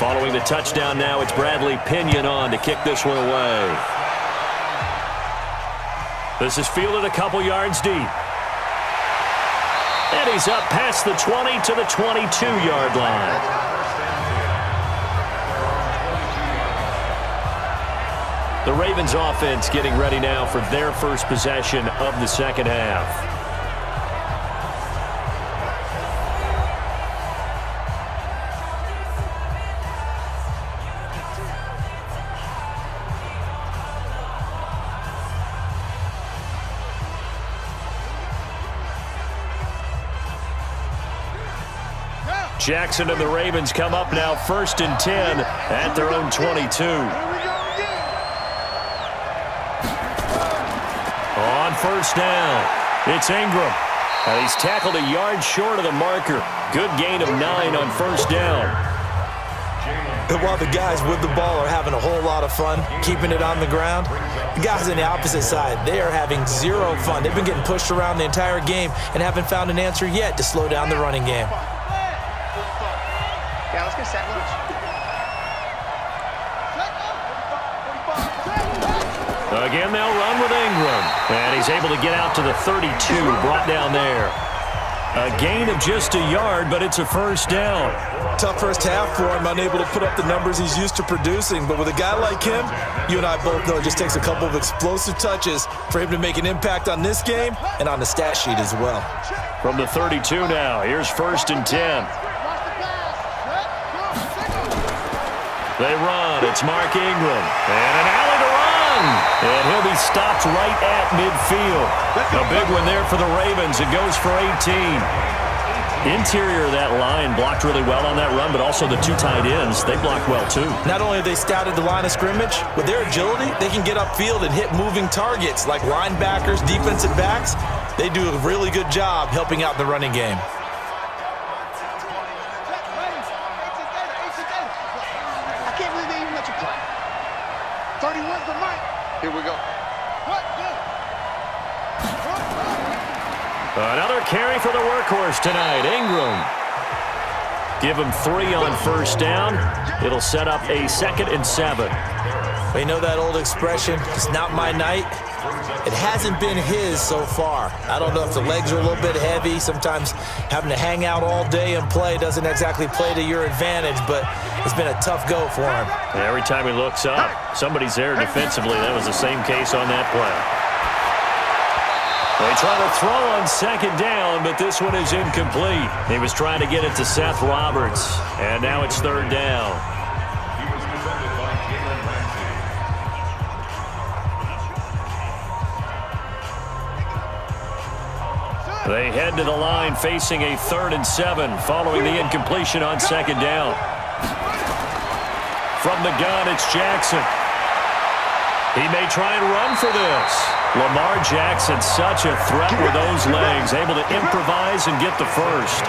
Following the touchdown now, it's Bradley Pinion on to kick this one away. This is fielded a couple yards deep. And he's up past the 20 to the 22-yard line. The Ravens offense getting ready now for their first possession of the second half. Jackson and the Ravens come up now 1st and 10 at their own 22. On 1st down, it's Ingram. And he's tackled a yard short of the marker. Good gain of 9 on 1st down. And while the guys with the ball are having a whole lot of fun keeping it on the ground, the guys on the opposite side, they are having zero fun. They've been getting pushed around the entire game and haven't found an answer yet to slow down the running game. Yeah, let's get sandwich. Again, they'll run with Ingram. And he's able to get out to the 32, brought down there. A gain of just a yard, but it's a 1st down. Tough first half for him, unable to put up the numbers he's used to producing. But with a guy like him, you and I both know it just takes a couple of explosive touches for him to make an impact on this game and on the stat sheet as well. From the 32 now, here's 1st and 10. They run. It's Mark Ingram. And an alley to run. And he'll be stopped right at midfield. A big one there for the Ravens. It goes for 18. Interior of that line blocked really well on that run, but also the 2 tight ends, they blocked well too. Not only have they scouted the line of scrimmage, with their agility, they can get upfield and hit moving targets like linebackers, defensive backs. They do a really good job helping out the running game. Here we go. Another carry for the workhorse tonight, Ingram. Give him 3 on 1st down. It'll set up a 2nd and 7. Well, you know that old expression, it's not my night. It hasn't been his so far. I don't know if the legs are a little bit heavy. Sometimes having to hang out all day and play doesn't exactly play to your advantage, but it's been a tough go for him. Every time he looks up, somebody's there defensively. That was the same case on that play. They try to throw on 2nd down, but this one is incomplete. He was trying to get it to Seth Roberts, and now it's 3rd down. They head to the line facing a 3rd and 7 following the incompletion on 2nd down. From the gun, it's Jackson. He may try and run for this. Lamar Jackson, such a threat with those legs, able to improvise and get the first.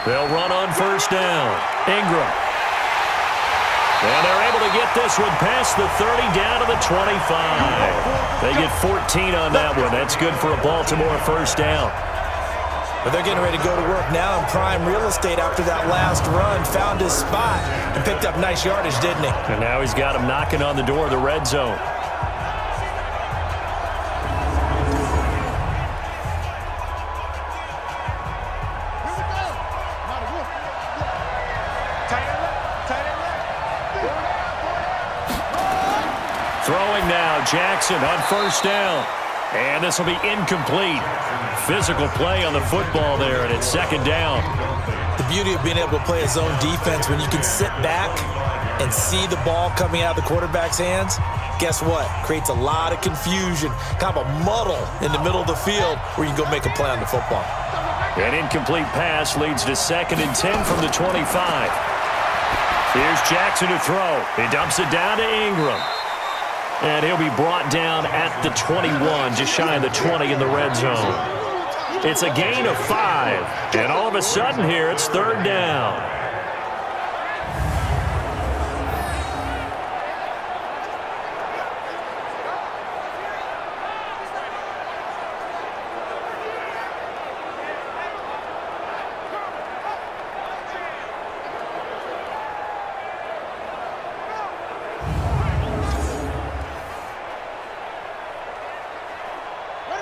They'll run on 1st down. Ingram. And they're able to get this one past the 30 down to the 25. They get 14 on that one. That's good for a Baltimore 1st down. But they're getting ready to go to work now in prime real estate after that last run. Found his spot and picked up nice yardage, didn't he? And now he's got him knocking on the door of the red zone. Throwing now, Jackson on 1st down. And this will be incomplete. Physical play on the football there, and it's 2nd down. The beauty of being able to play a zone defense, when you can sit back and see the ball coming out of the quarterback's hands, guess what? Creates a lot of confusion, kind of a muddle in the middle of the field where you can go make a play on the football. An incomplete pass leads to 2nd and 10 from the 25. Here's Jackson to throw. He dumps it down to Ingram. And he'll be brought down at the 21, just shy of the 20 in the red zone. It's a gain of 5. And all of a sudden here, it's 3rd down.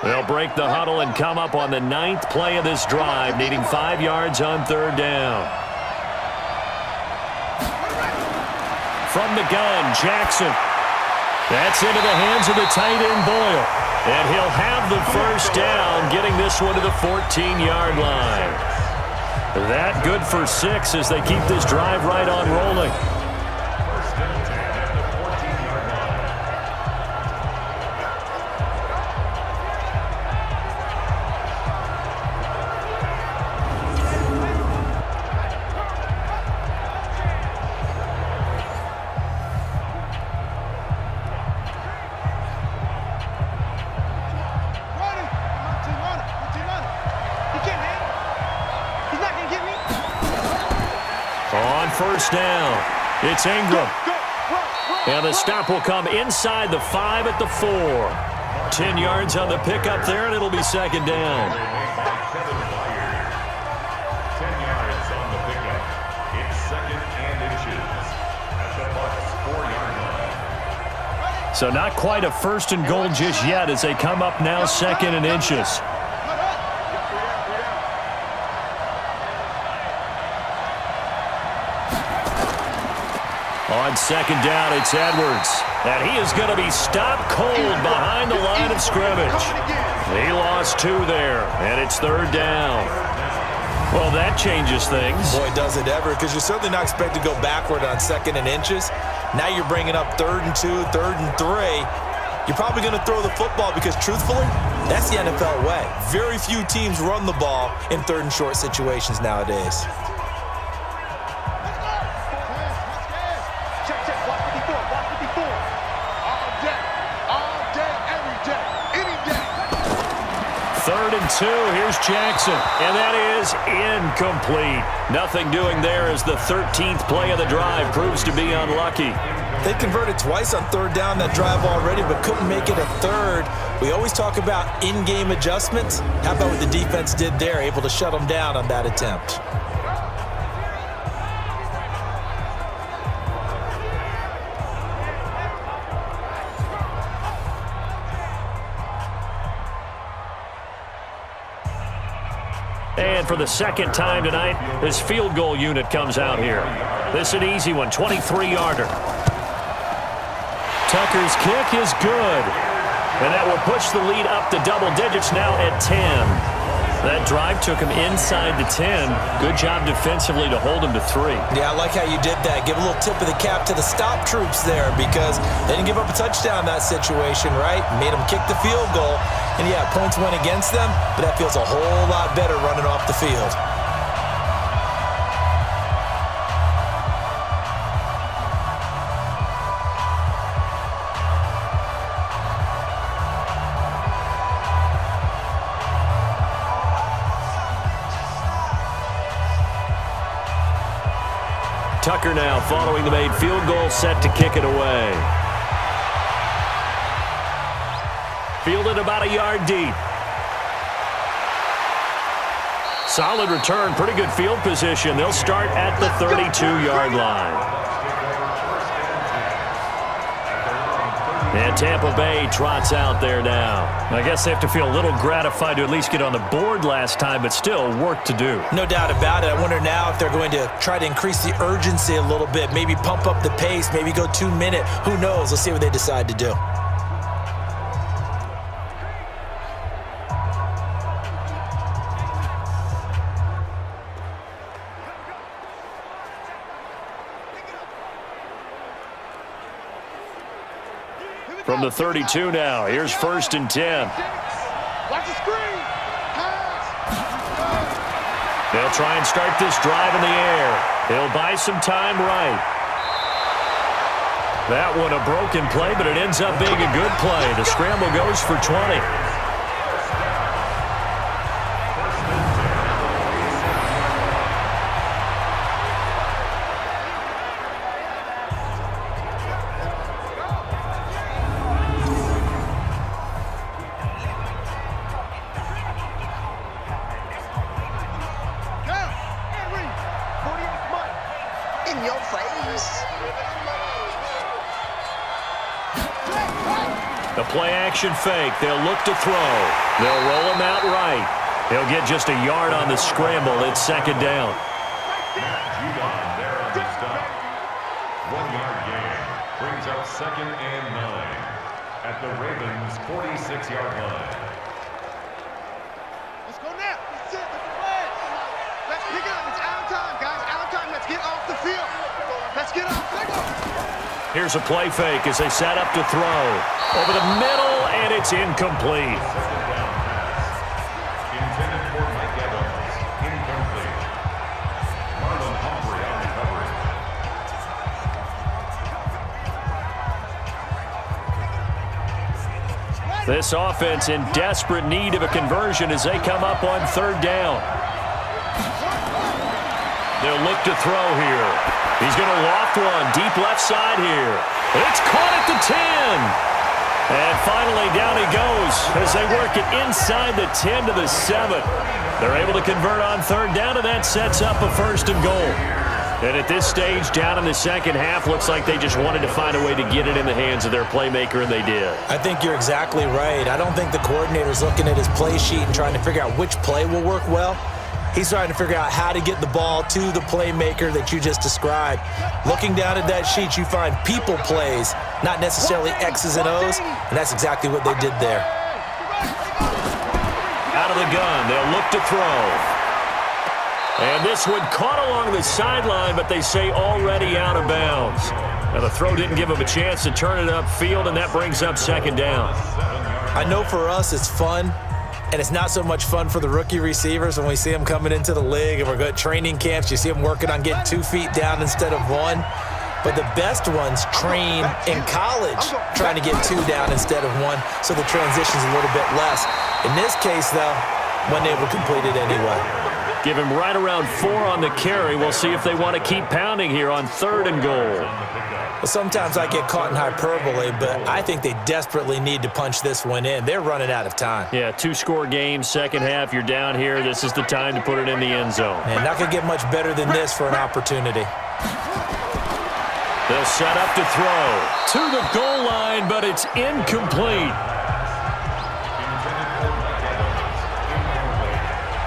They'll break the huddle and come up on the 9th play of this drive, needing 5 yards on 3rd down. From the gun, Jackson. That's into the hands of the tight end, Boyle. And he'll have the 1st down, getting this one to the 14-yard line. That good for 6 as they keep this drive right on rolling. On 1st down, it's Ingram. And the stop will come inside the 5 at the 4. 10 yards on the pickup there, and it'll be 2nd down. 10 yards on the pickup. It's 2nd and inches. At the Bucs 4-yard line. So not quite a 1st and goal just yet as they come up now 2nd and inches. On 2nd down, it's Edwards. And he is going to be stopped cold behind the line of scrimmage. He lost 2 there, and it's 3rd down. Well, that changes things. Boy, does it ever, because you're certainly not expected to go backward on 2nd and inches. Now you're bringing up 3rd and 2, 3rd and 3. You're probably going to throw the football because, truthfully, that's the NFL way. Very few teams run the ball in 3rd and short situations nowadays. Third and 2, here's Jackson, and that is incomplete. Nothing doing there as the 13th play of the drive proves to be unlucky. They converted twice on 3rd down that drive already, but couldn't make it a 3rd. We always talk about in-game adjustments. How about what the defense did there, able to shut them down on that attempt? And for the 2nd time tonight, this field goal unit comes out here. This is an easy one, 23-yarder. Tucker's kick is good. And that will push the lead up to double digits now at 10. That drive took him inside the 10. Good job defensively to hold him to 3. Yeah, I like how you did that. Give a little tip of the cap to the stop troops there because they didn't give up a touchdown in that situation, right? Made them kick the field goal. And, yeah, points went against them, but that feels a whole lot better running off the field. Tucker now following the made field goal, set to kick it away. Fielded about a yard deep. Solid return, pretty good field position. They'll start at the 32-yard line. And Tampa Bay trots out there now. I guess they have to feel a little gratified to at least get on the board last time, but still work to do. No doubt about it. I wonder now if they're going to try to increase the urgency a little bit, maybe pump up the pace, maybe go 2 minute. Who knows? Let's see what they decide to do. From the 32 now, here's 1st and 10. Watch the screen. Pass. They'll try and start this drive in the air. He'll buy some time right. That one a broken play, but it ends up being a good play. The scramble goes for 20. In your face. The play-action fake. They'll look to throw. They'll roll him out right. He'll get just a yard on the scramble. It's second down. There on the stop. 1-yard gain brings up 2nd and 9 at the Ravens' 46-yard line. Let's go now. That's it. Let's play. Let's pick it up. It's out of time, guys. Out of time. Let's get off the field. Let's get off. Let's go. Here's a play fake as they set up to throw. Over the middle, and it's incomplete. Second down pass. Intended for Mike Evans. Incomplete. Marlon Humphrey on the coverage. This offense in desperate need of a conversion as they come up on 3rd down. They'll look to throw here. He's going to loft one deep left side here. It's caught at the 10. And finally down he goes as they work it inside the 10 to the 7. They're able to convert on 3rd down, and that sets up a 1st and goal. And at this stage, down in the second half, looks like they just wanted to find a way to get it in the hands of their playmaker, and they did. I think you're exactly right. I don't think the coordinator's looking at his play sheet and trying to figure out which play will work well. He's trying to figure out how to get the ball to the playmaker that you just described. Looking down at that sheet, you find people plays, not necessarily X's and O's, and that's exactly what they did there. Out of the gun, they'll look to throw. And this one caught along the sideline, but they say already out of bounds. Now, the throw didn't give him a chance to turn it upfield, and that brings up 2nd down. I know for us it's fun, and it's not so much fun for the rookie receivers when we see them coming into the league and we're going to training camps. You see them working on getting 2 feet down instead of 1. But the best ones train in college trying to get 2 down instead of 1, so the transition's a little bit less. In this case, though, wasn't able to complete it anyway. Give him right around 4 on the carry. We'll see if they want to keep pounding here on 3rd and goal. Well, sometimes I get caught in hyperbole, but I think they desperately need to punch this one in. They're running out of time. Yeah, 2-score game, second half. You're down here. This is the time to put it in the end zone. And not going to get much better than this for an opportunity. They'll set up to throw to the goal line, but it's incomplete.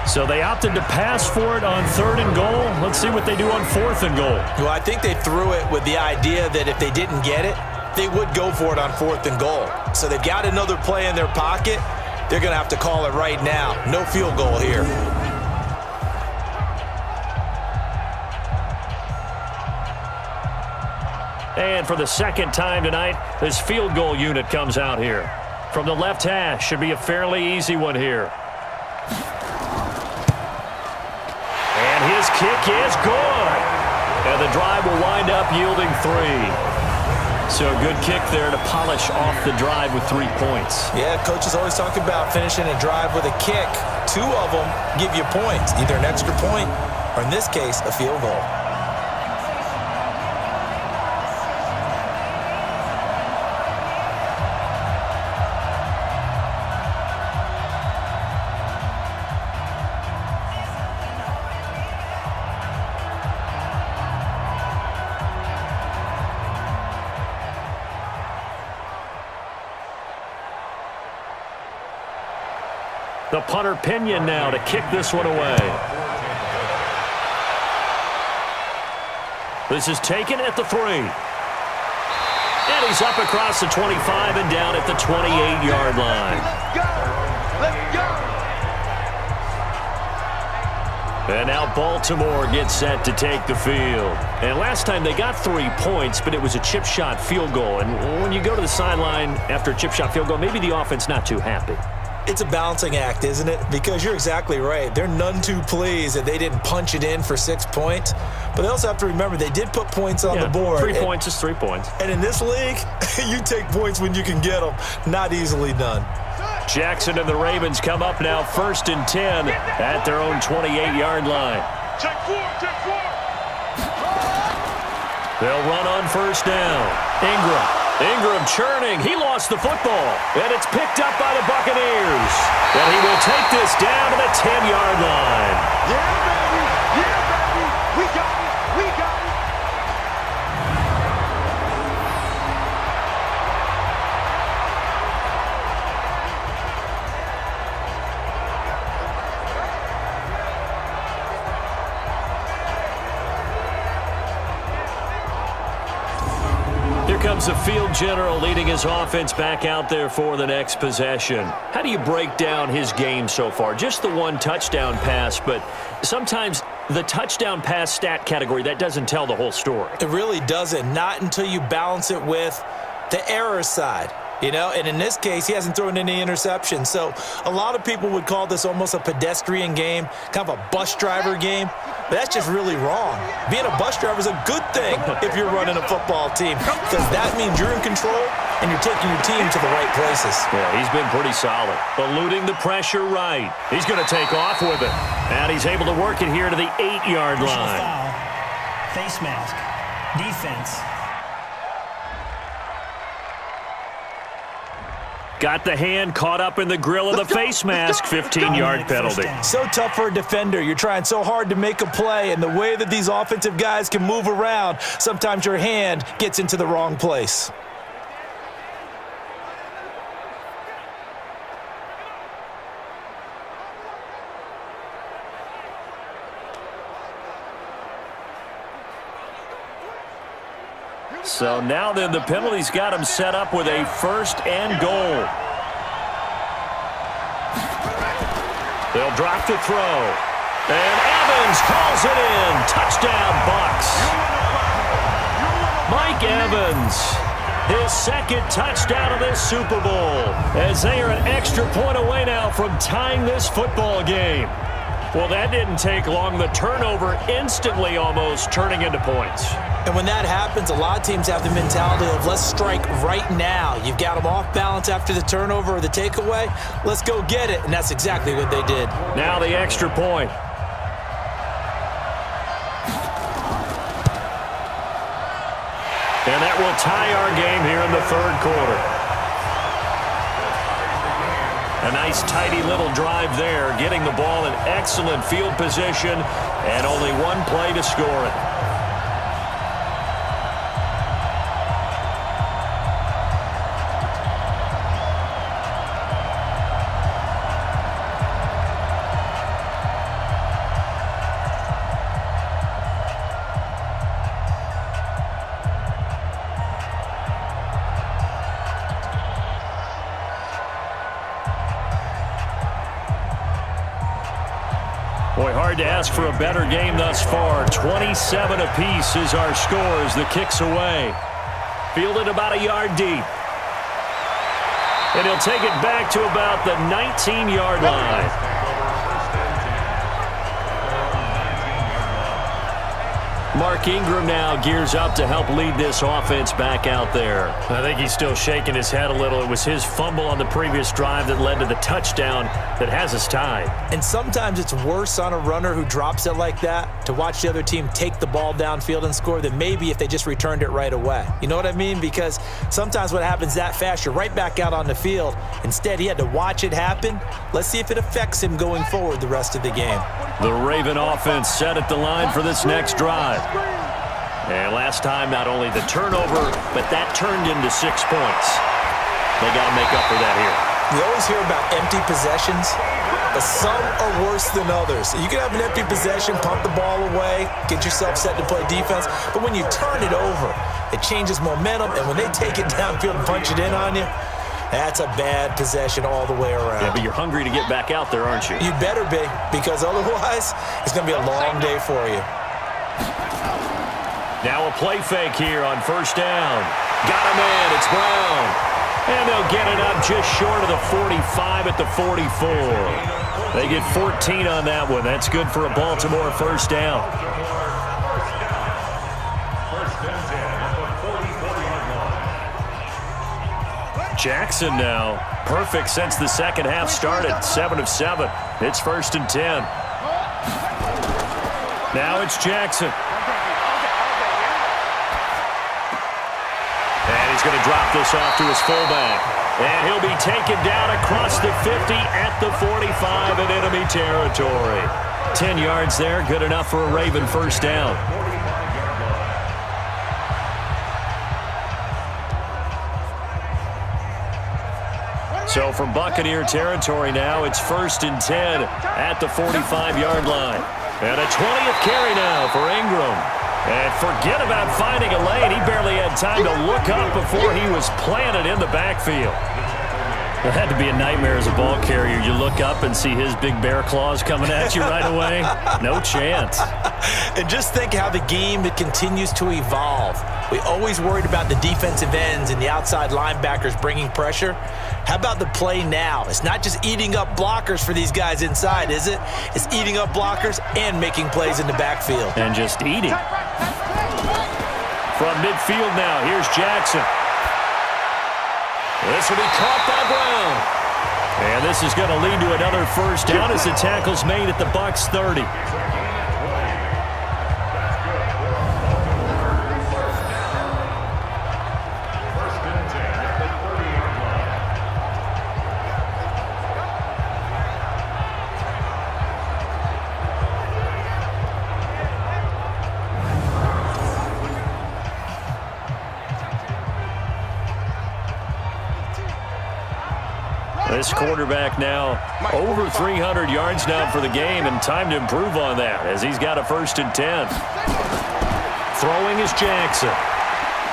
So they opted to pass for it on 3rd and goal. Let's see what they do on 4th and goal. Well, I think they threw it with the idea that if they didn't get it, they would go for it on 4th and goal. So they've got another play in their pocket. They're going to have to call it right now. No field goal here. And for the 2nd time tonight, this field goal unit comes out here. From the left hash, should be a fairly easy one here. And his kick is good. And the drive will wind up yielding 3. So a good kick there to polish off the drive with 3 points. Yeah, coaches always talk about finishing a drive with a kick. 2 of them give you points, either an extra point or, in this case, a field goal. The punter Pinion now to kick this one away. This is taken at the 3. And he's up across the 25 and down at the 28-yard line. Let's go. And now Baltimore gets set to take the field. And last time they got 3 points, but it was a chip shot field goal. And when you go to the sideline after a chip shot field goal, maybe the offense not too happy. It's a balancing act, isn't it? Because you're exactly right. They're none too pleased that they didn't punch it in for 6 points. But they also have to remember they did put points on the board. 3 points is 3 points. And in this league, you take points when you can get them. Not easily done. Jackson and the Ravens come up now 1st and 10 at their own 28-yard line. Check 4, check 4. They'll run on 1st down. Ingram churning. He lost the football. And it's picked up by the Buccaneers. And he will take this down to the 10-yard line. Yeah, baby. Yeah, baby. We got it. We got it. Here comes the field general leading his offense back out there for the next possession. How do you break down his game so far? Just the 1 touchdown pass, but sometimes the touchdown pass stat category, that doesn't tell the whole story. It really doesn't. Not until you balance it with the error side. You know, and in this case, he hasn't thrown any interceptions. So a lot of people would call this almost a pedestrian game, kind of a bus driver game. But that's just really wrong. Being a bus driver is a good thing if you're running a football team, because that means you're in control and you're taking your team to the right places. Yeah, he's been pretty solid. Eluding the pressure right. He's going to take off with it. And he's able to work it here to the 8-yard line. Foul. Face mask. Defense. Got the hand caught up in the grill of the face mask. 15-yard penalty. So tough for a defender. You're trying so hard to make a play, and the way that these offensive guys can move around, sometimes your hand gets into the wrong place. So now then, the penalty's got him set up with a 1st and goal. They'll drop to throw. And Evans calls it in. Touchdown, Bucs. Mike Evans, his 2nd touchdown of this Super Bowl, as they are an extra point away now from tying this football game. Well, that didn't take long. The turnover instantly almost turning into points. And when that happens, a lot of teams have the mentality of let's strike right now. You've got them off balance after the turnover or the takeaway. Let's go get it. And that's exactly what they did. Now the extra point. And that will tie our game here in the 3rd quarter. A nice, tidy little drive there, getting the ball in excellent field position, and only 1 play to score it. Boy, hard to ask for a better game thus far. 27 apiece is our score as the kick's away. Fielded about a yard deep. And he'll take it back to about the 19-yard line. Mark Ingram now gears up to help lead this offense back out there. I think he's still shaking his head a little. It was his fumble on the previous drive that led to the touchdown that has us tied. And sometimes it's worse on a runner who drops it like that to watch the other team take the ball downfield and score than maybe if they just returned it right away. You know what I mean? Because sometimes what happens that fast, you're right back out on the field. Instead, he had to watch it happen. Let's see if it affects him going forward the rest of the game. The Raven offense set at the line for this next drive. And last time, not only the turnover, but that turned into 6 points. They got to make up for that here. We always hear about empty possessions, but some are worse than others. You can have an empty possession, pump the ball away, get yourself set to play defense, but when you turn it over, it changes momentum, and when they take it downfield and punch it in on you, that's a bad possession all the way around. Yeah, but you're hungry to get back out there, aren't you? You better be, because otherwise, it's going to be a long day for you. Now a play fake here on 1st down. Got him in. It's Brown. And they'll get it up just short of the 45 at the 44. They get 14 on that one. That's good for a Baltimore first down. Jackson now. Perfect since the second half started. 7 of 7. It's 1st and 10. Now it's Jackson. And he's going to drop this off to his fullback. And he'll be taken down across the 50 at the 45 in enemy territory. 10 yards there, good enough for a Raven first down. So from Buccaneer territory now, it's 1st and 10 at the 45-yard line. And a 20th carry now for Ingram. And forget about finding a lane. He barely had time to look up before he was planted in the backfield. It had to be a nightmare as a ball carrier. You look up and see his big bear claws coming at you right away. No chance. And just think how the game continues to evolve. We always worried about the defensive ends and the outside linebackers bringing pressure. How about the play now? It's not just eating up blockers for these guys inside, is it? It's eating up blockers and making plays in the backfield. And just eating. From midfield now, here's Jackson. This will be caught by Brown. And this is going to lead to another first down as the tackle's made at the Bucs 30. This quarterback now over 300 yards now for the game, and time to improve on that as he's got a 1st and 10. Throwing is Jackson.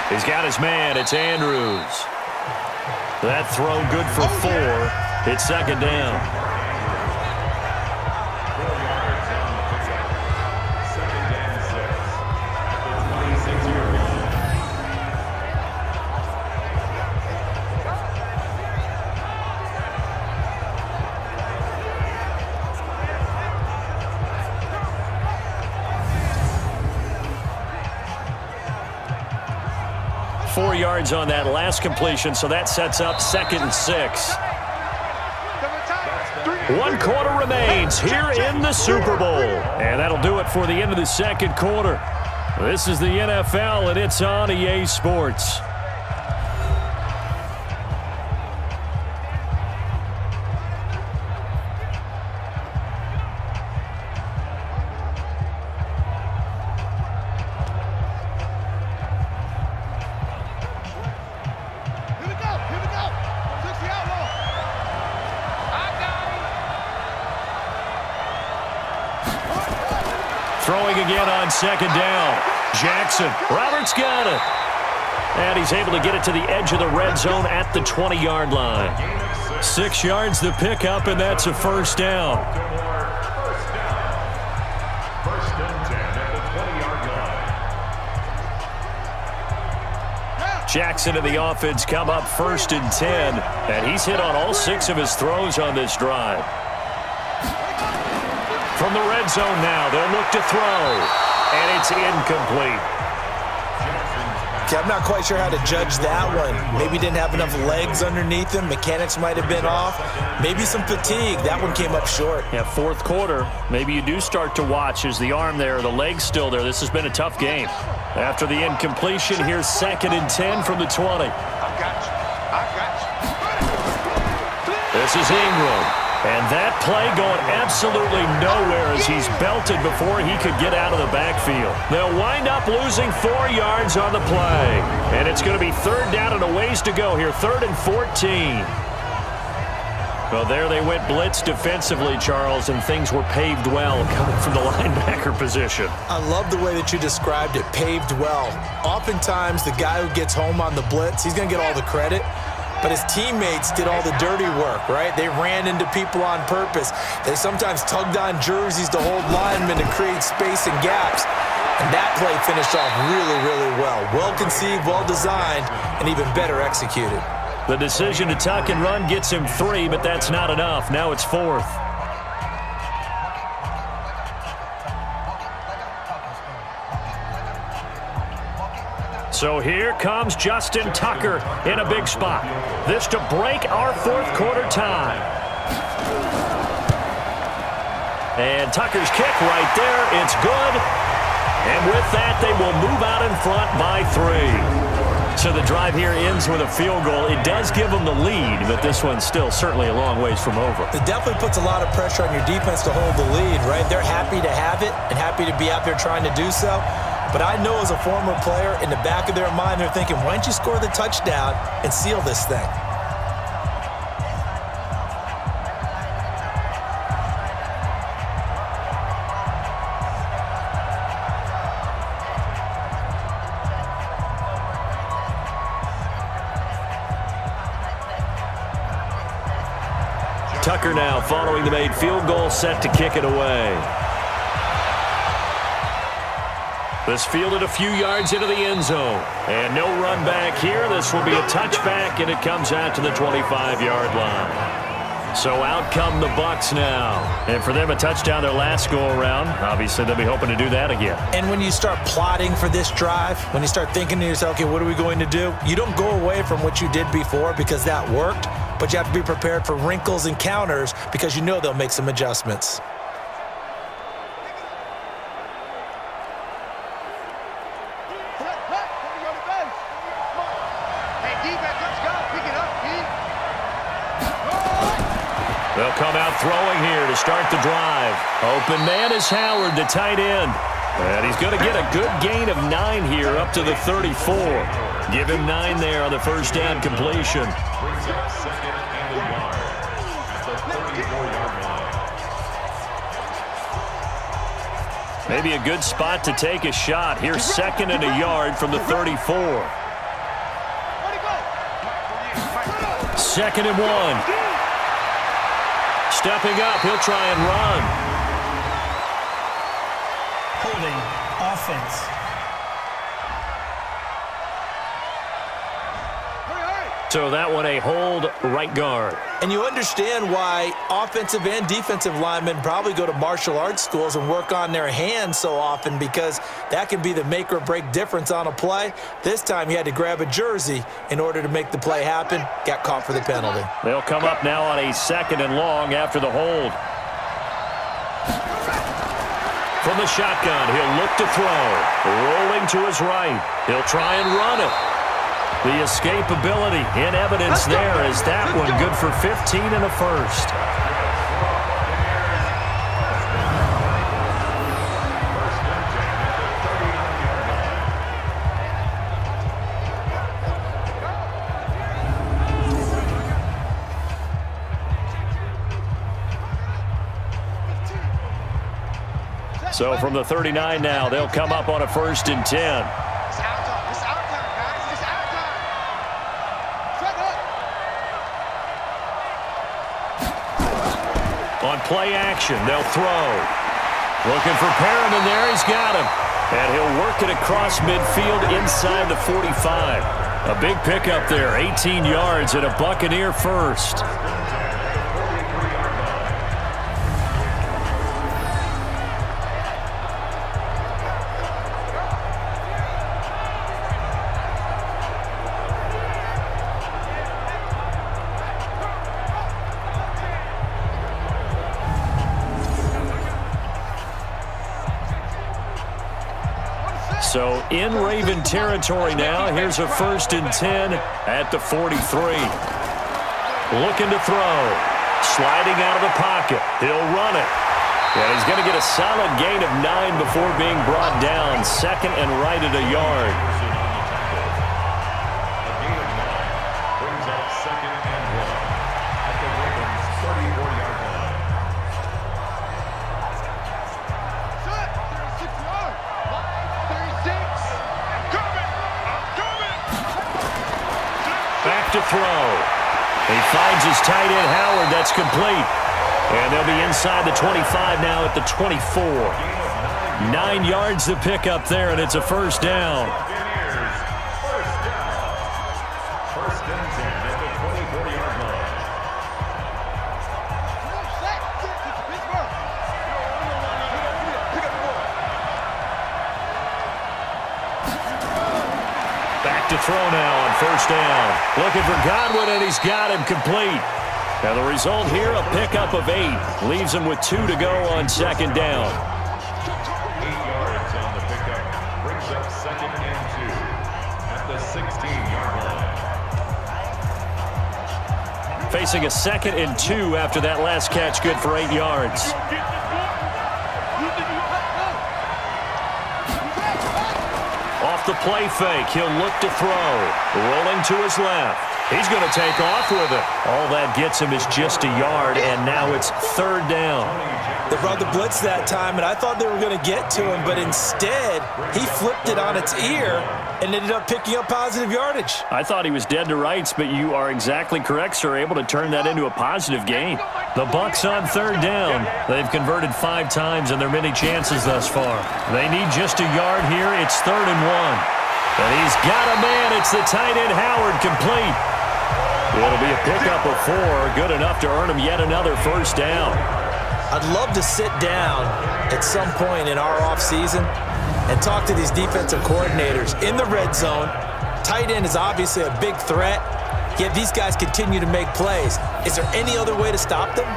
He's got his man. It's Andrews. That throw good for 4. It's 2nd down. Yards on that last completion, so that sets up 2nd and 6. 1 quarter remains here in the Super Bowl. And that'll do it for the end of the 2nd quarter. This is the NFL, and it's on EA Sports. Throwing again on 2nd down. Jackson. Roberts got it. And he's able to get it to the edge of the red zone at the 20-yard line. 6 yards the pickup, and that's a first down. First and 10 at the 20-yard line. Jackson and the offense come up 1st and 10, and he's hit on all 6 of his throws on this drive. From the red zone now, they'll look to throw, and it's incomplete. Okay, I'm not quite sure how to judge that one. Maybe didn't have enough legs underneath him. Mechanics might have been off. Maybe some fatigue. That one came up short. Yeah, 4th quarter. Maybe you do start to watch. Is the arm there, the leg's still there? This has been a tough game. After the incompletion, here's 2nd and 10 from the 20. I got you. This is Ingram. And that play going absolutely nowhere as he's belted before he could get out of the backfield. They'll wind up losing 4 yards on the play. And it's going to be 3rd down and a ways to go here. 3rd and 14. Well, there they went blitz defensively, Charles, and things were paved well coming from the linebacker position. I love the way that you described it, paved well. Oftentimes, the guy who gets home on the blitz, he's going to get all the credit. But his teammates did all the dirty work, right? They ran into people on purpose. They sometimes tugged on jerseys to hold linemen to create space and gaps. And that play finished off really, really well. Well conceived, well designed, and even better executed. The decision to tuck and run gets him 3, but that's not enough. Now it's 4th. So here comes Justin Tucker in a big spot. This to break our 4th quarter tie. And Tucker's kick right there. It's good. And with that, they will move out in front by 3. So the drive here ends with a field goal. It does give them the lead, but this one's still certainly a long ways from over. It definitely puts a lot of pressure on your defense to hold the lead, right? They're happy to have it and happy to be out there trying to do so. But I know as a former player, in the back of their mind, they're thinking, why don't you score the touchdown and seal this thing? Tucker now following the made field goal, set to kick it away. This fielded a few yards into the end zone. And no run back here. This will be a touchback, and it comes out to the 25-yard line. So out come the Bucs now. And for them, a touchdown their last go-around. Obviously, they'll be hoping to do that again. And when you start plotting for this drive, when you start thinking to yourself, okay, what are we going to do? You don't go away from what you did before because that worked, but you have to be prepared for wrinkles and counters because you know they'll make some adjustments. They'll come out throwing here to start the drive. Open man is Howard, the tight end. And he's going to get a good gain of 9 here up to the 34. Give him 9 there on the first down completion. Brings up 2nd and a yard at the 34-yard line. Maybe a good spot to take a shot. Here's 2nd and a yard from the 34. 2nd and 1. Stepping up, he'll try and run. Holding offense. So that one a hold right guard. And you understand why offensive and defensive linemen probably go to martial arts schools and work on their hands so often, because that can be the make or break difference on a play. This time he had to grab a jersey in order to make the play happen. Got caught for the penalty. They'll come up now on a 2nd and long after the hold. From the shotgun, he'll look to throw. Rolling to his right. He'll try and run it. The escapability in evidence there is that one good for 15 and a first. So from the 39 now, they'll come up on a 1st and 10. On play action, they'll throw. Looking for Perriman there. He's got him. And he'll work it across midfield inside the 45. A big pickup there, 18 yards and a Buccaneer first. So in Raven territory now. Here's a 1st and 10 at the 43. Looking to throw. Sliding out of the pocket. He'll run it. And he's going to get a solid gain of 9 before being brought down. 2nd and right at a yard. A gain of 9 brings up 2nd and 1 at the Ravens' 34-yard line. Back to throw. He finds his tight end, Howard. That's complete. And they'll be inside the 25 now at the 24. 9 yards to pick up there, and it's a first down. First and 10 at the to throw now on first down. Looking for Godwin, and he's got him complete. And the result here, a pickup of 8. Leaves him with 2 to go on second down. 8 yards on the pickup. Brings up 2nd and 2 at the 16-yard line. Facing a 2nd and 2 after that last catch, good for 8 yards. Off the play fake, he'll look to throw. Rolling to his left. He's going to take off with it. All that gets him is just a yard, and now it's 3rd down. They brought the blitz that time, and I thought they were going to get to him, but instead, he flipped it on its ear and ended up picking up positive yardage. I thought he was dead to rights, but you are exactly correct, sir, able to turn that into a positive gain. The Bucs on 3rd down. They've converted 5 times in their many chances thus far. They need just a yard here. It's 3rd and 1. And he's got a man. It's the tight end, Howard, complete. It'll be a pickup of 4, good enough to earn him yet another first down. I'd love to sit down at some point in our offseason and talk to these defensive coordinators in the red zone. Tight end is obviously a big threat, yet these guys continue to make plays. Is there any other way to stop them?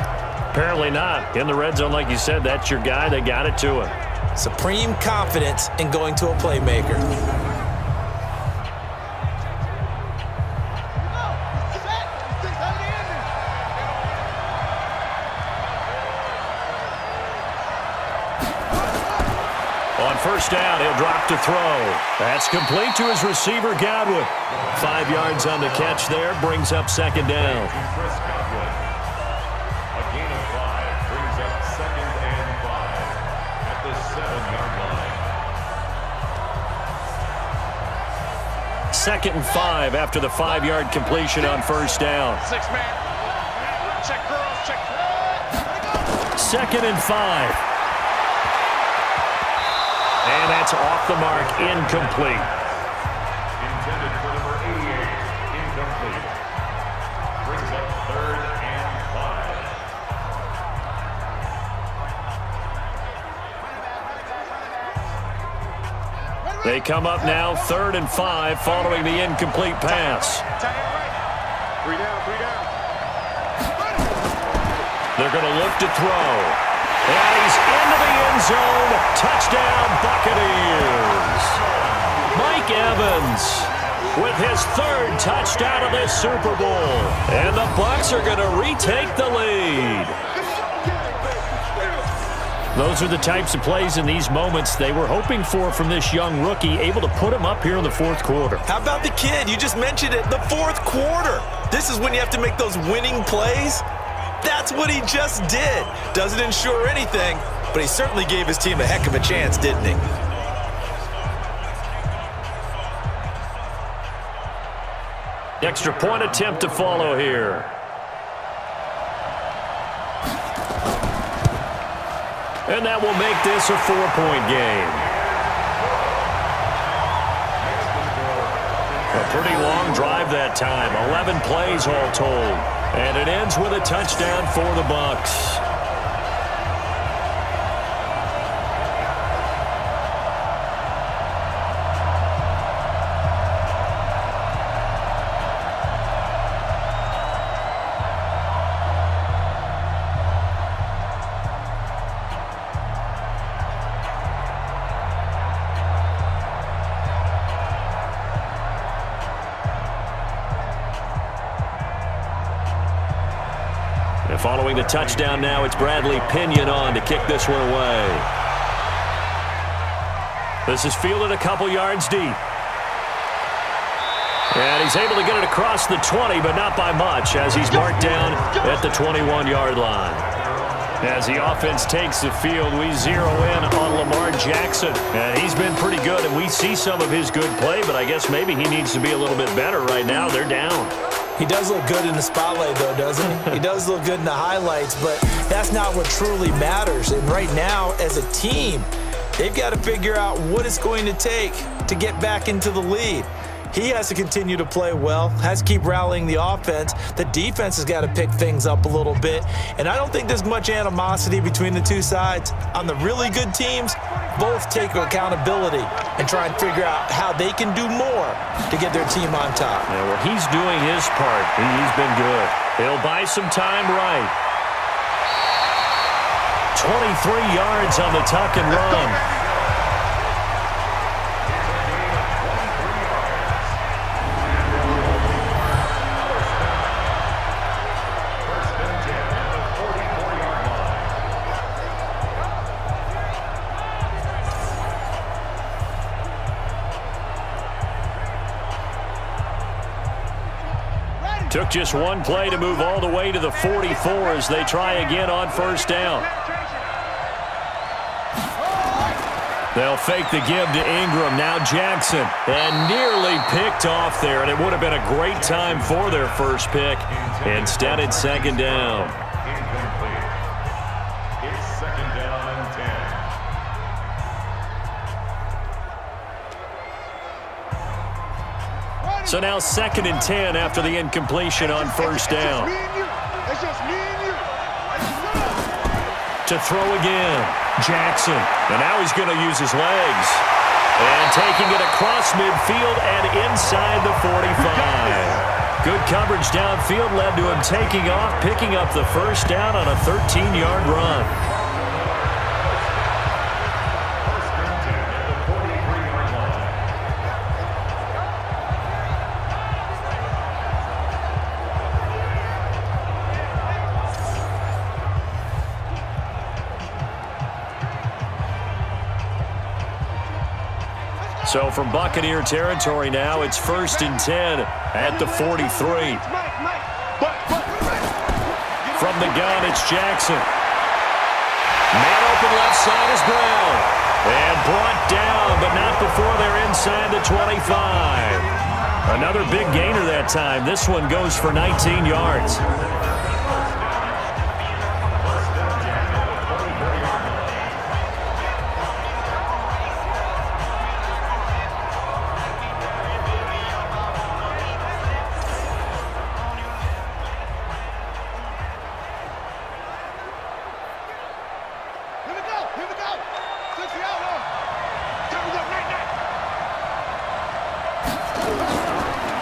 Apparently not. In the red zone, like you said, that's your guy. They got it to him. Supreme confidence in going to a playmaker. First down, he'll drop to throw. That's complete to his receiver, Godwin. 5 yards on the catch there, brings up 2nd down. Chris Godwin. A gain of 5 brings up 2nd and 5 at the 7-yard line. 2nd and 5 after the 5-yard completion on first down. 6-man. Check girls, check. 2nd and 5. And that's off the mark, incomplete. Intended for number 88, incomplete. Brings up 3rd and 5. They come up now 3rd and 5 following the incomplete pass. 3 down, 3 down. They're going to look to throw. And he's into the end zone. Touchdown, Buccaneers. Mike Evans with his 3rd touchdown of this Super Bowl. And the Bucs are going to retake the lead. Those are the types of plays in these moments they were hoping for from this young rookie, able to put him up here in the 4th quarter. How about the kid? You just mentioned it, the 4th quarter. This is when you have to make those winning plays. That's what he just did. Doesn't ensure anything, but he certainly gave his team a heck of a chance, didn't he? Extra point attempt to follow here. And that will make this a 4-point game. A pretty long drive that time. 11 plays all told. And it ends with a touchdown for the Bucs. And following the touchdown now, it's Bradley Pinion on to kick this one away. This is fielded a couple yards deep. And he's able to get it across the 20, but not by much, as he's marked down at the 21-yard line. As the offense takes the field, we zero in on Lamar Jackson. And he's been pretty good, and we see some of his good play, but I guess maybe he needs to be a little bit better right now. They're down. He does look good in the spotlight, though, doesn't he? He does look good in the highlights, but that's not what truly matters. And right now, as a team, they've got to figure out what it's going to take to get back into the lead. He has to continue to play well, has to keep rallying the offense. The defense has got to pick things up a little bit. And I don't think there's much animosity between the two sides. On the really good teams, both take accountability and try and figure out how they can do more to get their team on top. Yeah, well, he's doing his part. He's been good. He'll buy some time right. 23 yards on the tuck and run. Took just one play to move all the way to the 44 as they try again on first down. They'll fake the give to Ingram. Now Jackson. And nearly picked off there. And it would have been a great time for their first pick. Instead, it's second down. Incomplete. It's second down and 10. So now second and 10 after the incompletion on first down. It's just me and you. To throw again, Jackson. And now he's going to use his legs. And taking it across midfield and inside the 45. Good coverage downfield led to him taking off, picking up the first down on a 13-yard run. So from Buccaneer territory now, it's first and 10 at the 43. From the gun, it's Jackson. Man open left side is Brown. And brought down, but not before they're inside the 25. Another big gainer that time. This one goes for 19 yards.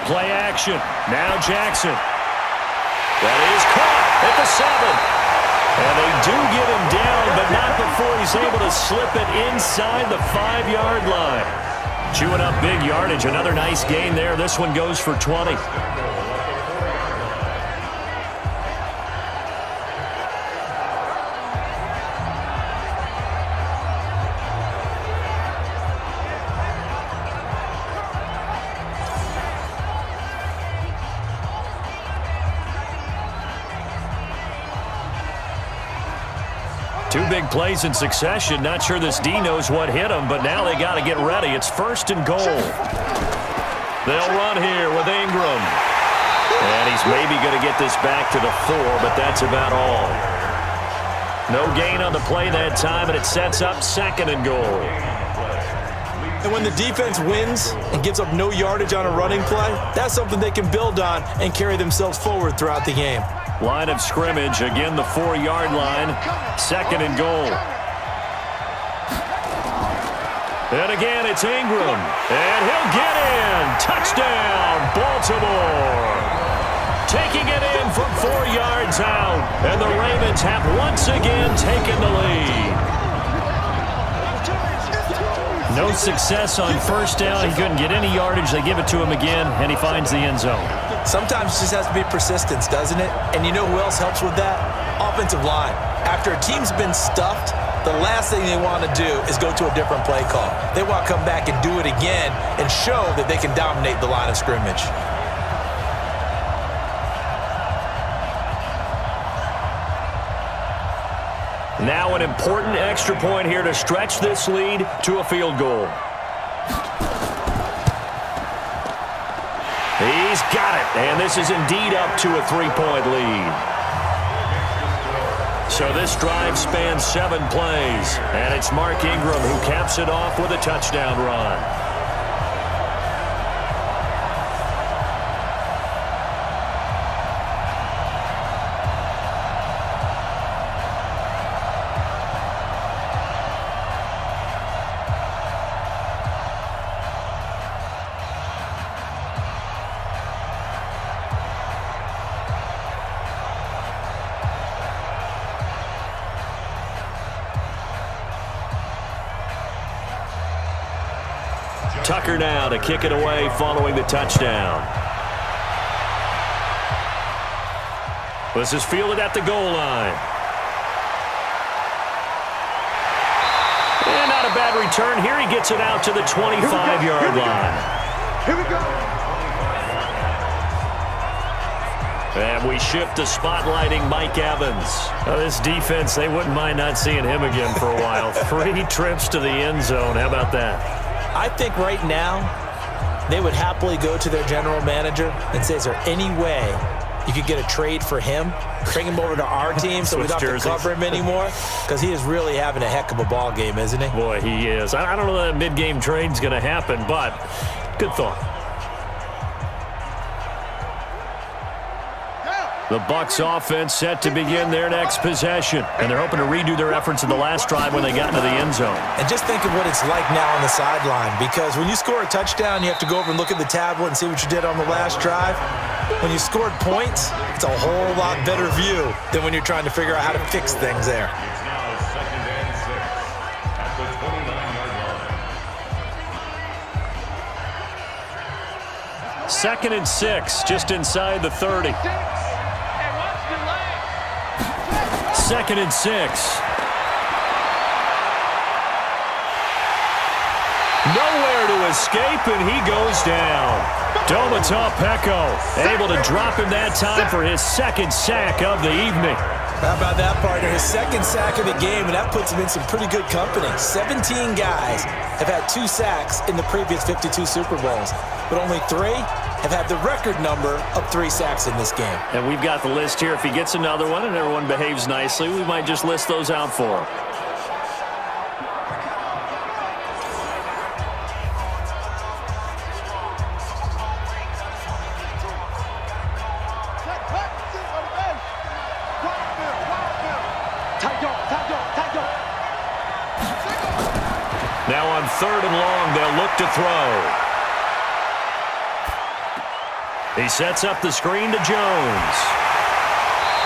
Play action. Now Jackson. That is caught at the 7. And they do get him down, but not before he's able to slip it inside the 5-yard line. Chewing up big yardage. Another nice gain there. This one goes for 20. Two big plays in succession. Not sure this D knows what hit him, but now they got to get ready. It's first and goal. They'll run here with Ingram. And he's maybe going to get this back to the 4, but that's about all. No gain on the play that time, and it sets up second and goal. And when the defense wins and gives up no yardage on a running play, that's something they can build on and carry themselves forward throughout the game. Line of scrimmage, again the 4-yard line, second and goal. And again, it's Ingram. And he'll get in. Touchdown, Baltimore. Taking it in from 4 yards out. And the Ravens have once again taken the lead. No success on first down. He couldn't get any yardage. They give it to him again, and he finds the end zone. Sometimes it just has to be persistence, doesn't it? And you know who else helps with that? Offensive line. After a team's been stuffed, the last thing they want to do is go to a different play call. They want to come back and do it again and show that they can dominate the line of scrimmage. Now an important extra point here to stretch this lead to a field goal. He's got it, and this is indeed up to a 3-point lead. So this drive spans 7 plays, and it's Mark Ingram who caps it off with a touchdown run. Tucker now to kick it away following the touchdown. This is fielded at the goal line. And not a bad return here. He gets it out to the 25-yard line. Here we go. And we shift to spotlighting Mike Evans. This defense, they wouldn't mind not seeing him again for a while. 3 trips to the end zone. How about that? I think right now they would happily go to their general manager and say, is there any way you could get a trade for him, bring him over to our team so we don't have to cover him anymore? Because he is really having a heck of a ball game, isn't he? Boy, he is. I don't know that mid-game trade's going to happen, but good thought. The Bucs offense set to begin their next possession, and they're hoping to redo their efforts in the last drive when they got into the end zone. And just think of what it's like now on the sideline, because when you score a touchdown, you have to go over and look at the tablet and see what you did on the last drive. When you scored points, it's a whole lot better view than when you're trying to figure out how to fix things there. It's now 2nd and 6 at the 29-yard line. 2nd and 6, just inside the 30. 2nd and 6. Nowhere to escape, and he goes down. Domata Peko able to drop him that time for his 2nd sack of the evening. How about that, partner? His 2nd sack of the game, and that puts him in some pretty good company. 17 guys have had 2 sacks in the previous 52 Super Bowls, but only 3 have had the record number of 3 sacks in this game. And we've got the list here. If he gets another one and everyone behaves nicely, we might just list those out for him. Now on 3rd and long, they'll look to throw. He sets up the screen to Jones.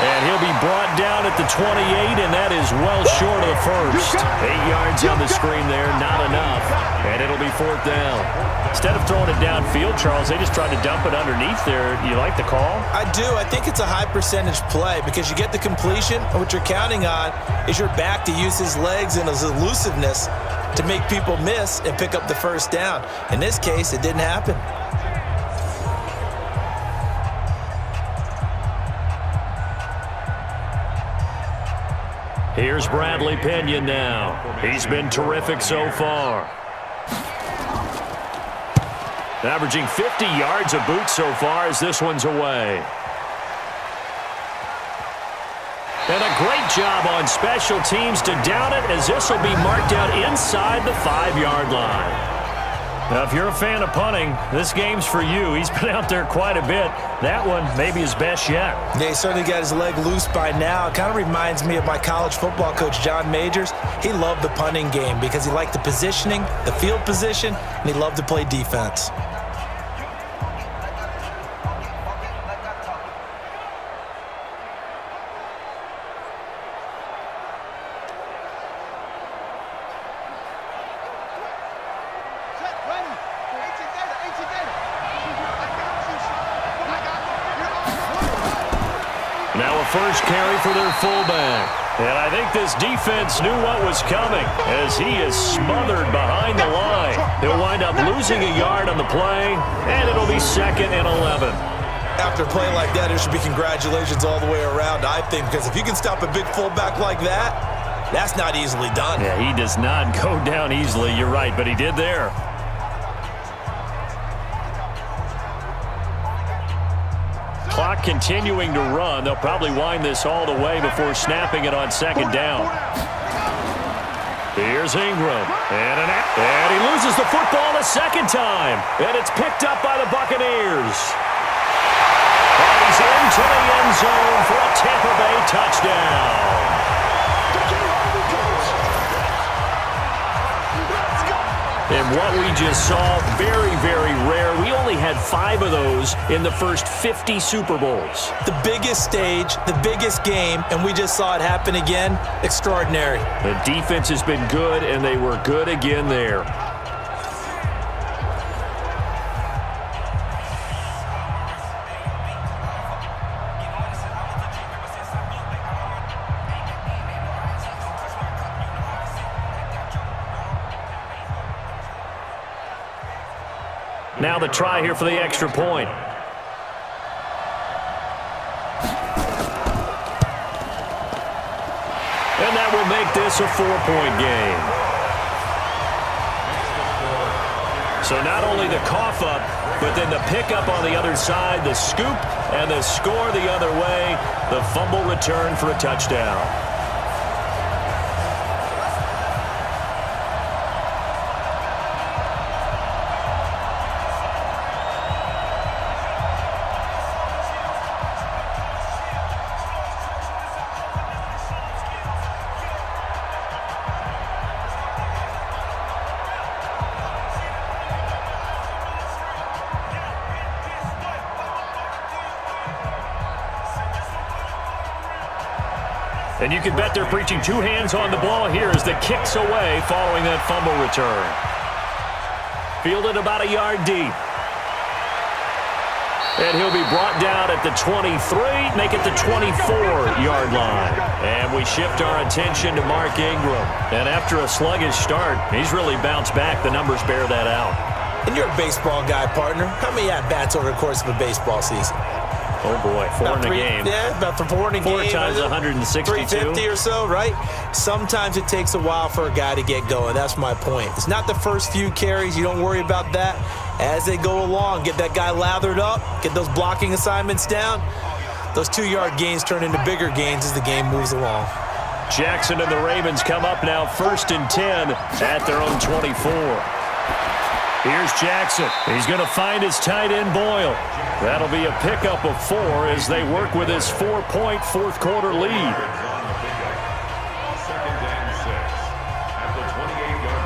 And he'll be brought down at the 28, and that is well short of the first. 8 yards on the screen there, not enough. And it'll be 4th down. Instead of throwing it downfield, Charles, they just tried to dump it underneath there. You like the call? I do. I think it's a high percentage play because you get the completion, and what you're counting on is your back to use his legs and his elusiveness to make people miss and pick up the first down. In this case, it didn't happen. Here's Bradley Pinion now. He's been terrific so far. Averaging 50 yards a boot so far as this one's away. And a great job on special teams to down it, as this will be marked out inside the 5-yard line. Now, if you're a fan of punting, this game's for you. He's been out there quite a bit. That one maybe his best yet. Yeah, he certainly got his leg loose by now. It kind of reminds me of my college football coach, John Majors. He loved the punting game because he liked the positioning, the field position, and he loved to play defense. Now a first carry for their fullback. And I think this defense knew what was coming as he is smothered behind the line. He'll wind up losing a yard on the play, and it'll be 2nd and 11. After a play like that, there should be congratulations all the way around, I think, because if you can stop a big fullback like that, that's not easily done. Yeah, he does not go down easily. You're right, but he did there. Clock continuing to run. They'll probably wind this all the way before snapping it on 2nd down. Here's Ingram. And he loses the football a 2nd time. And it's picked up by the Buccaneers. And he's into the end zone for a Tampa Bay touchdown. And what we just saw, very, very rare. We only had 5 of those in the first 50 Super Bowls. The biggest stage, the biggest game, and we just saw it happen again. Extraordinary. The defense has been good, and they were good again there. Now the try here for the extra point. And that will make this a 4-point game. So not only the cough up, but then the pickup on the other side, the scoop, and the score the other way, the fumble return for a touchdown. And you can bet they're preaching two hands on the ball here as the kick's away following that fumble return. Fielded about a yard deep. And he'll be brought down at the 23, make it the 24-yard line. And we shift our attention to Mark Ingram. And after a sluggish start, he's really bounced back. The numbers bear that out. And you're a baseball guy, partner. How many at-bats over the course of a baseball season? Oh, boy, four in a game. Yeah, about 4 in a game. 4 times 162. 350 or so, right? Sometimes it takes a while for a guy to get going. That's my point. It's not the first few carries. You don't worry about that. As they go along, get that guy lathered up, get those blocking assignments down. Those 2-yard gains turn into bigger gains as the game moves along. Jackson and the Ravens come up now 1st and 10 at their own 24. Here's Jackson. He's going to find his tight end, Boyle. That'll be a pickup of 4 as they work with his 4-point fourth-quarter lead. 2nd and 6 at the 28-yard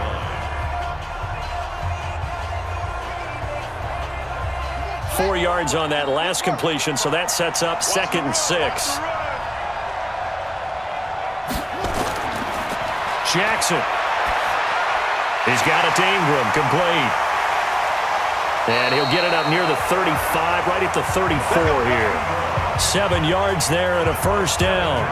line. 4 yards on that last completion, so that sets up 2nd and 6. Jackson. He's got it to Ingram, complete. And he'll get it up near the 35, right at the 34 here. 7 yards there and a first down.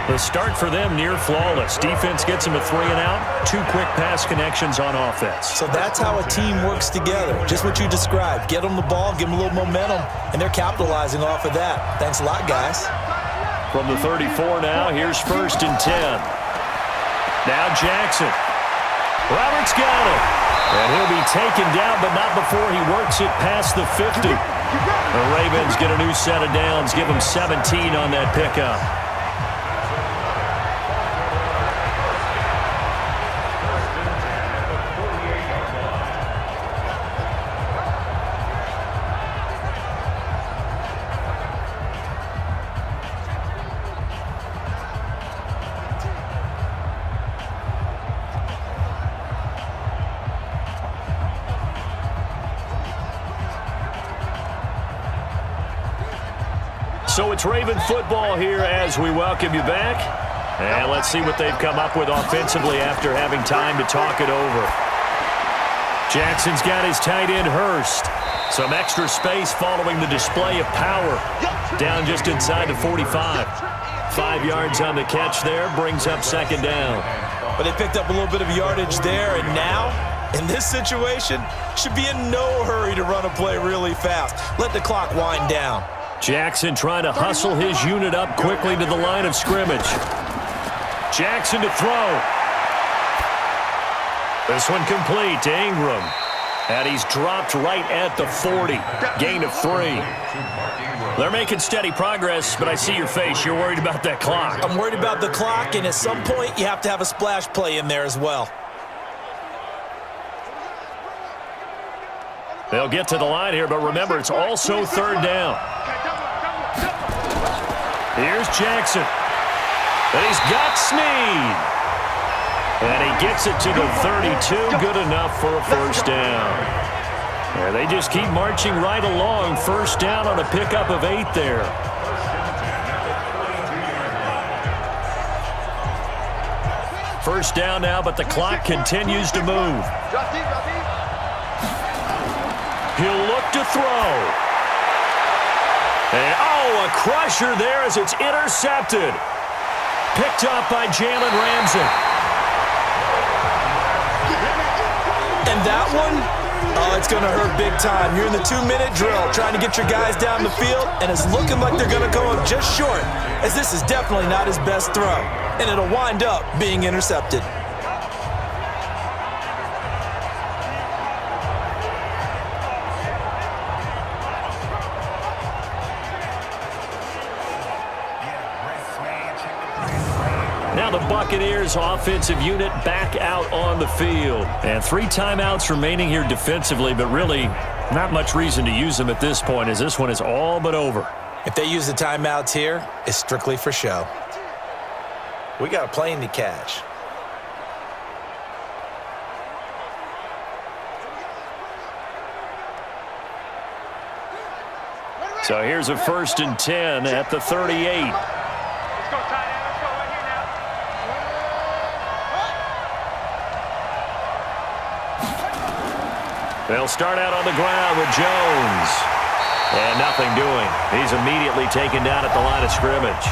The start for them near flawless. Defense gets them a 3 and out. 2 quick pass connections on offense. So that's how a team works together. Just what you described. Get them the ball, give them a little momentum, and they're capitalizing off of that. Thanks a lot, guys. From the 34 now, here's 1st and 10. Now Jackson. Roberts got it. And he'll be taken down, but not before he works it past the 50. The Ravens get a new set of downs, give them 17 on that pickup. So it's Raven football here as we welcome you back. And let's see what they've come up with offensively after having time to talk it over. Jackson's got his tight end Hurst. Some extra space following the display of power. Down just inside the 45. 5 yards on the catch there, brings up 2nd down. But they picked up a little bit of yardage there, and now, in this situation, should be in no hurry to run a play really fast. Let the clock wind down. Jackson trying to hustle his unit up quickly to the line of scrimmage. Jackson to throw. This one complete to Ingram. And he's dropped right at the 40. Gain of 3. They're making steady progress, but I see your face. You're worried about that clock. I'm worried about the clock, and at some point, you have to have a splash play in there as well. They'll get to the line here, but remember, it's also 3rd down. Here's Jackson. And he's got Snead. And he gets it to the 32. Good enough for a first down. And they just keep marching right along. First down on a pickup of 8 there. First down now, but the clock continues to move. He'll look to throw. And, a crusher there as it's intercepted. Picked up by Jalen Ramsey. And that one Oh, it's going to hurt big time. You're in the 2-minute drill trying to get your guys down the field, and it's looking like they're going to go up just short, as this is definitely not his best throw, and it'll wind up being intercepted. Now the Buccaneers offensive unit back out on the field. And 3 timeouts remaining here defensively, but really not much reason to use them at this point, as this one is all but over. If they use the timeouts here, it's strictly for show. We got a plane to catch. So here's a 1st and 10 at the 38. They'll start out on the ground with Jones. And nothing doing. He's immediately taken down at the line of scrimmage.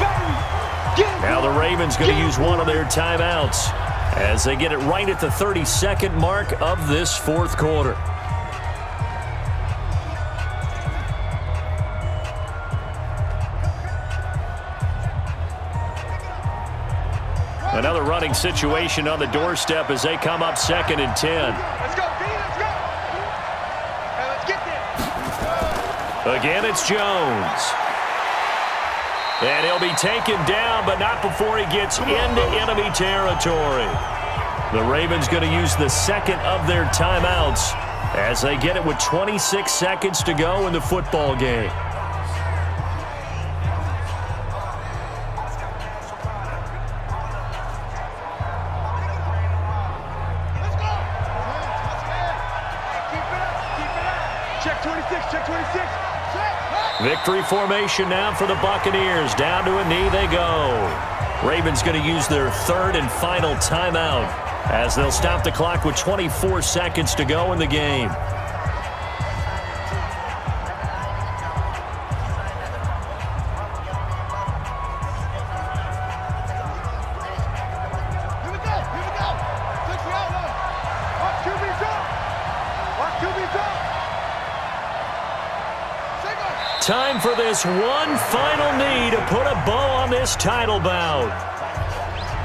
Now the Ravens going to use one of their timeouts as they get it right at the 32nd mark of this 4th quarter. Another running situation on the doorstep as they come up 2nd and 10. Let's go, D, let's go. Hey, let's get there. Again, it's Jones. And he'll be taken down, but not before he gets into enemy territory. The Ravens going to use the 2nd of their timeouts as they get it with 26 seconds to go in the football game. Victory formation now for the Buccaneers. Down to a knee they go. Ravens going to use their 3rd and final timeout as they'll stop the clock with 24 seconds to go in the game. Time for this one final knee to put a bow on this title bout.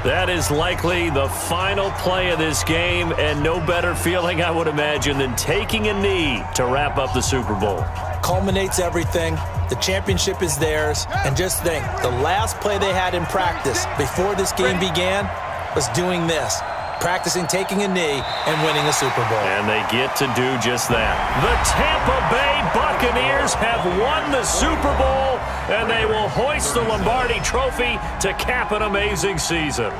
That is likely the final play of this game, and no better feeling, I would imagine, than taking a knee to wrap up the Super Bowl. Culminates everything. The championship is theirs. And just think, the last play they had in practice before this game began was doing this. Practicing taking a knee and winning a Super Bowl. And they get to do just that. The Tampa Bay Buccaneers have won the Super Bowl, and they will hoist the Lombardi Trophy to cap an amazing season.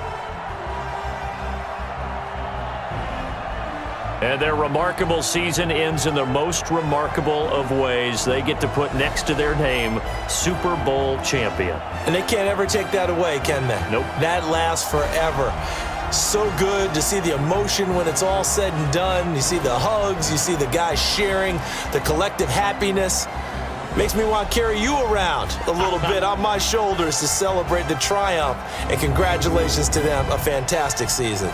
And their remarkable season ends in the most remarkable of ways. They get to put next to their name, Super Bowl champion. And they can't ever take that away, can they? Nope. That lasts forever. So good to see the emotion when it's all said and done. You see the hugs, you see the guys sharing, the collective happiness. Makes me want to carry you around a little bit on my shoulders to celebrate the triumph. And congratulations to them, a fantastic season.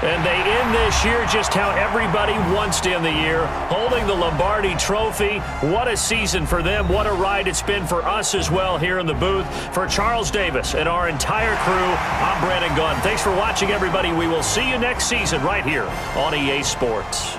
And they end this year just how everybody wants to end the year, holding the Lombardi Trophy. What a season for them. What a ride it's been for us as well here in the booth. For Charles Davis and our entire crew, I'm Brandon Gunn. Thanks for watching, everybody. We will see you next season right here on EA Sports.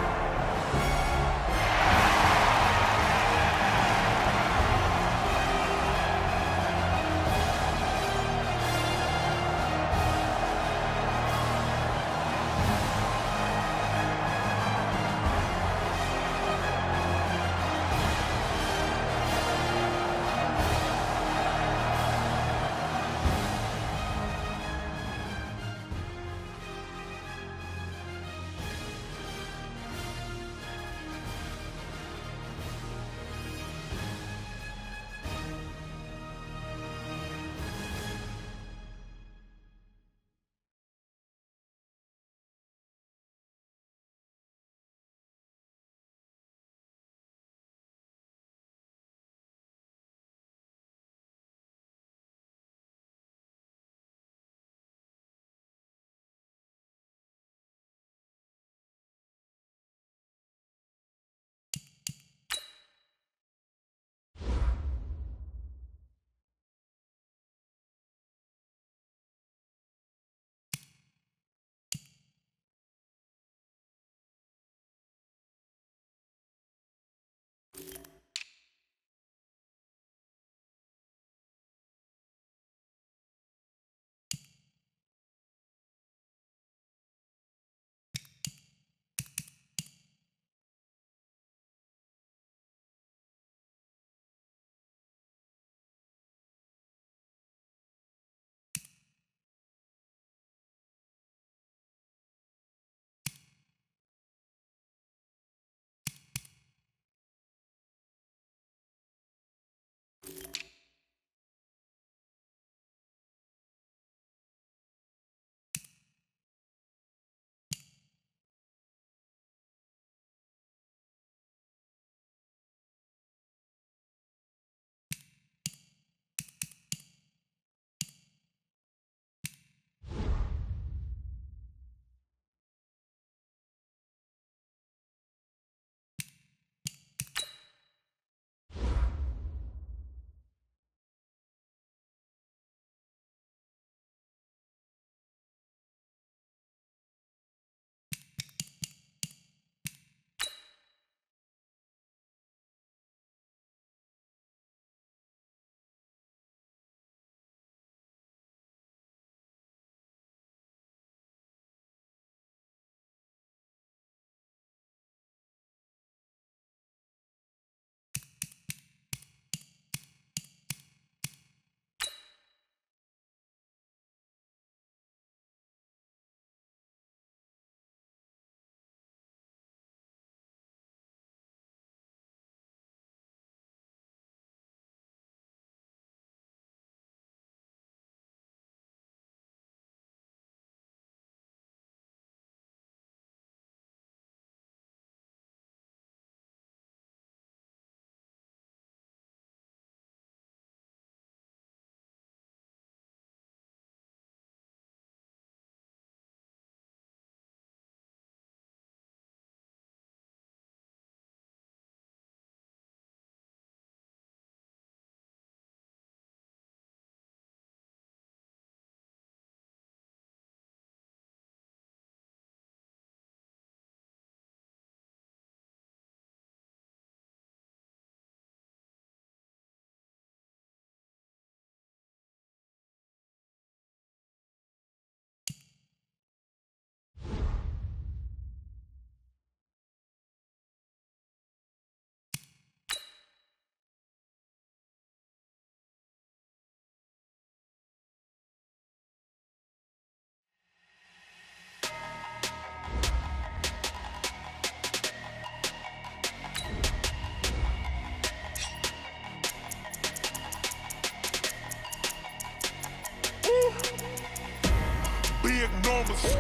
numbers,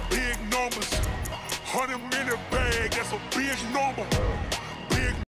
big numbers. 100-minute bag, that's a big number.